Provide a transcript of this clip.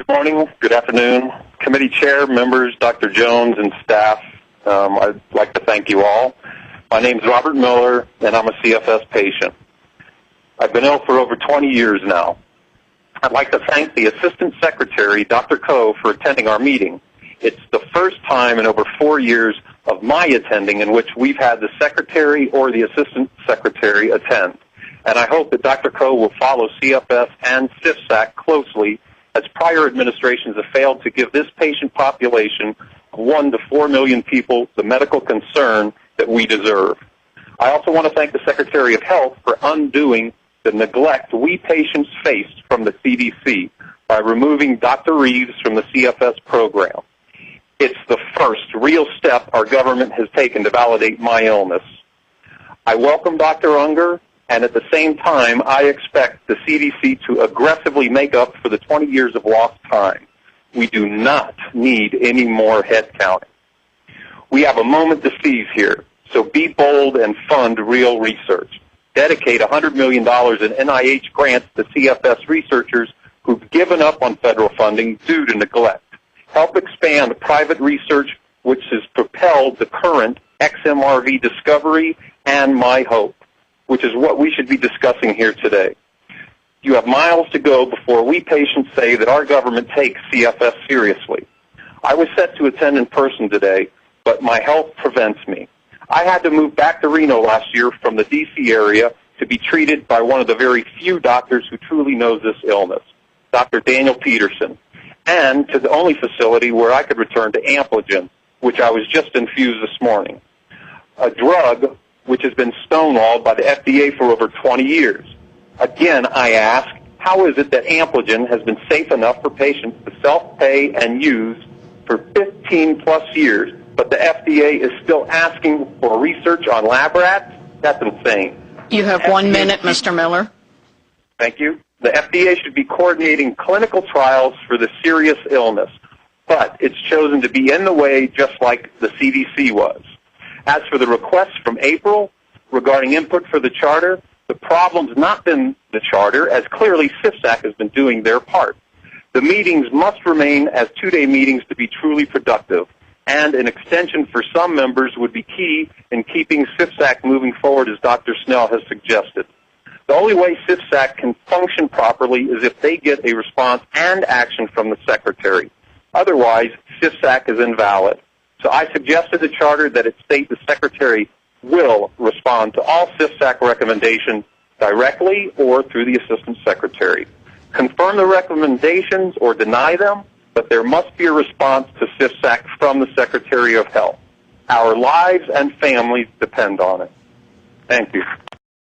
morning, good afternoon, committee chair, members, Dr. Jones, and staff. I'd like to thank you all. My name is Robert Miller, and I'm a CFS patient. I've been ill for over 20 years now. I'd like to thank the Assistant Secretary, Dr. Coe, for attending our meeting. It's the first time in over 4 years of my attending in which we've had the Secretary or the Assistant Secretary attend. And I hope that Dr. Coe will follow CFS and CFSAC closely, as prior administrations have failed to give this patient population of 1 to 4 million people the medical concern that we deserve. I also want to thank the Secretary of Health for undoing the neglect we patients faced from the CDC by removing Dr. Reeves from the CFS program. It's the first real step our government has taken to validate my illness. I welcome Dr. Unger, and at the same time, I expect the CDC to aggressively make up for the 20 years of lost time. We do not need any more head counting. We have a moment to seize here, so be bold and fund real research. Dedicate $100 million in NIH grants to CFS researchers who've given up on federal funding due to neglect. Help expand private research, which has propelled the current XMRV discovery and My Hope, which is what we should be discussing here today. You have miles to go before we patients say that our government takes CFS seriously. I was set to attend in person today, but my health prevents me. I had to move back to Reno last year from the D.C. area to be treated by one of the very few doctors who truly knows this illness, Dr. Daniel Peterson, and to the only facility where I could return to Ampligen, which I was just infused this morning, a drug which has been stonewalled by the FDA for over 20 years. Again, I ask, how is it that Ampligen has been safe enough for patients to self-pay and use for 15-plus years, but the FDA is still asking for research on lab rats? That's insane. You have 1 minute, Mr. Miller. Thank you. The FDA should be coordinating clinical trials for this serious illness, but it's chosen to be in the way just like the CDC was. As for the requests from April regarding input for the charter, the problem's not been the charter, as clearly CFSAC has been doing their part. The meetings must remain as two-day meetings to be truly productive, and an extension for some members would be key in keeping CFSAC moving forward, as Dr. Snell has suggested. The only way CFSAC can function properly is if they get a response and action from the Secretary. Otherwise, CFSAC is invalid. So I suggested the charter that it state the Secretary will respond to all CFSAC recommendations directly or through the Assistant Secretary. Confirm the recommendations or deny them, but there must be a response to CFSAC from the Secretary of Health. Our lives and families depend on it. Thank you.